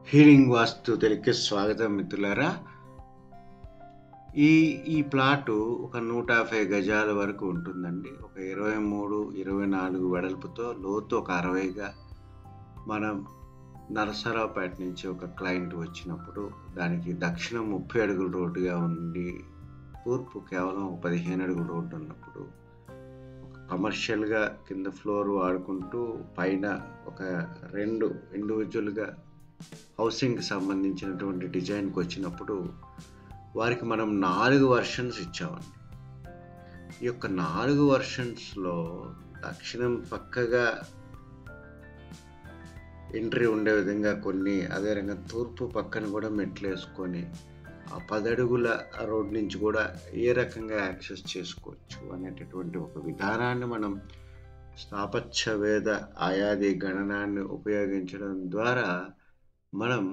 Healing వాస్తు తెలుగుకి స్వాగతం మిత్రులారా. ఈ ఈ ప్లాటు ఒక 150 గజాల వరకు ఉంటుందండి. ఒక 23, 24 వెడల్పుతో, లోతు ఒక 60గా. మనం నరసరావుపేట నుంచి ఒక క్లయింట్ వచ్చినప్పుడు దానికి దక్షిణం 30 అడుగుల రోడ్డుగా ఉండి, తూర్పు కేవలం 15 అడుగుల రోడ్డు ఉన్నప్పుడు కమర్షియల్గా కింద ఫ్లోర్ వాడుకుంటూ పైన ఒక 2 ఇండివిజువల్గా హౌసింగ్కి సంబంధించినటువంటి డిజైన్కి వచ్చినప్పుడు వారికి మనం 4 వర్షన్స్ ఇచ్చామండి. ఈ యొక్క 4 వర్షన్స్లో దక్షిణం పక్కగా ఎంట్రీ ఉండే విధంగా కొన్ని, అదే రకంగా తూర్పు పక్కన కూడా మెట్లు వేసుకొని ఆ 10 అడుగుల రోడ్ నుంచి కూడా ఏ రకంగా యాక్సెస్ చేసుకోవచ్చు అనేటటువంటి ఒక విధానాన్ని మనం స్థాపత్య వేద ఆయాది గణనాన్ని ఉపయోగించడం ద్వారా మనం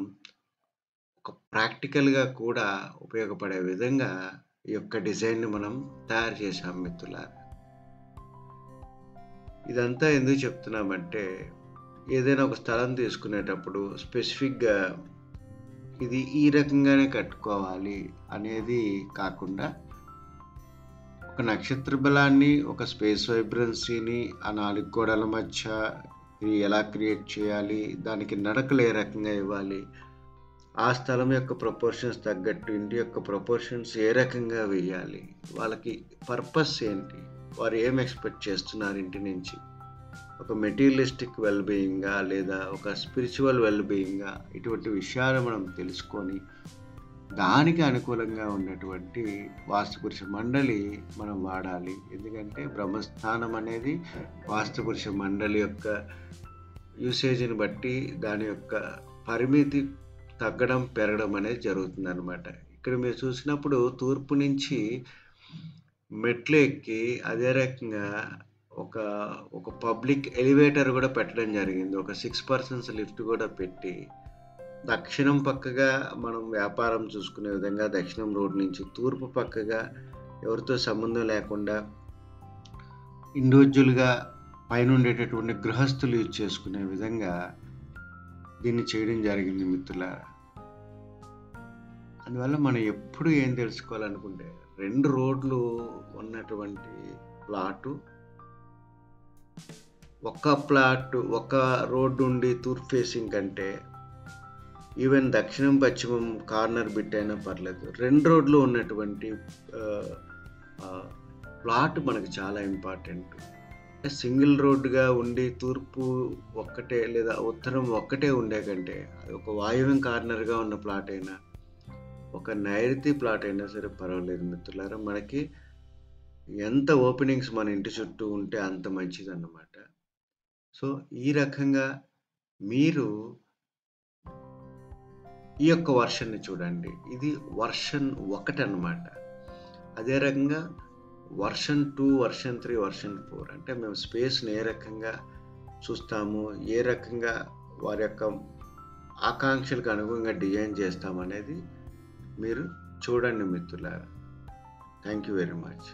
ఒక ప్రాక్టికల్గా కూడా ఉపయోగపడే విధంగా ఈ యొక్క డిజైన్ని మనం తయారు చేసాం మిత్రులారా. ఇదంతా ఎందుకు చెప్తున్నామంటే, ఏదైనా ఒక స్థలం తీసుకునేటప్పుడు స్పెసిఫిక్గా ఇది ఈ రకంగానే కట్టుకోవాలి అనేది కాకుండా, ఒక నక్షత్ర బలాన్ని, ఒక స్పేస్ వైబ్రెన్సీని, ఆ 4 గోడల మధ్య ఇది ఎలా క్రియేట్ చేయాలి, దానికి నడకలు ఏ రకంగా ఇవ్వాలి, ఆ స్థలం యొక్క ప్రపోర్షన్స్ తగ్గట్టు ఇంటి యొక్క ప్రపోర్షన్స్ ఏ రకంగా వేయాలి, వాళ్ళకి పర్పస్ ఏంటి, వారు ఏం ఎక్స్పెక్ట్ చేస్తున్నారు ఇంటి నుంచి, ఒక మెటీరియలిస్టిక్ వెల్బీయింగా లేదా ఒక స్పిరిచువల్ వెల్బీయింగా, ఇటువంటి విషయాలు మనం తెలుసుకొని దానికి అనుకూలంగా ఉన్నటువంటి వాస్తుపురుష మండలి మనం వాడాలి. ఎందుకంటే బ్రహ్మస్థానం అనేది వాస్తుపురుష మండలి యొక్క యూసేజ్ని బట్టి దాని యొక్క పరిమితి తగ్గడం పెరగడం అనేది జరుగుతుంది అనమాట. ఇక్కడ మీరు చూసినప్పుడు తూర్పు నుంచి మెట్లు ఎక్కి అదే రకంగా ఒక పబ్లిక్ ఎలివేటర్ కూడా పెట్టడం జరిగింది. ఒక 6 పర్సన్స్ లిఫ్ట్ కూడా పెట్టి దక్షిణం పక్కగా మనం వ్యాపారం చూసుకునే విధంగా దక్షిణం రోడ్ నుంచి తూర్పు పక్కగా ఎవరితో సంబంధం లేకుండా ఇండివిజువల్గా పైన ఉండేటటువంటి గృహస్థులు యూజ్ చేసుకునే విధంగా దీన్ని చేయడం జరిగింది మిత్రులారా. అందువల్ల మనం ఎప్పుడు ఏం తెలుసుకోవాలనుకుంటే, 2 రోడ్లు ఉన్నటువంటి ప్లాటు, ఒక రోడ్డు ఉండి తూర్పు ఫేసింగ్ కంటే ఈవెన్ దక్షిణం పశ్చిమం కార్నర్ బిట్ అయినా పర్లేదు, 2 రోడ్లు ఉన్నటువంటి ప్లాట్ మనకు చాలా ఇంపార్టెంట్. సింగిల్ రోడ్డుగా ఉండి తూర్పు ఒక్కటే లేదా ఉత్తరం ఒక్కటే ఉండే కంటే, అది ఒక వాయువ్యం కార్నర్గా ఉన్న ప్లాట్ అయినా, ఒక నైరుతి ప్లాట్ అయినా సరే పర్వాలేదు మిత్రులారా. మనకి ఎంత ఓపెనింగ్స్ మన ఇంటి చుట్టూ ఉంటే అంత మంచిదన్నమాట. సో ఈ రకంగా మీరు ఈ యొక్క వర్షన్ని చూడండి. ఇది వర్షన్ 1 అన్నమాట. అదే రకంగా వర్షన్ 2, వర్షన్ 3, వర్షన్ 4 అంటే మేము స్పేస్ని ఏ రకంగా చూస్తాము, ఏ రకంగా వారి యొక్క ఆకాంక్షలకు అనుగుణంగా డిజైన్ చేస్తామనేది మీరు చూడండి మిత్రులారా. Thank you very much.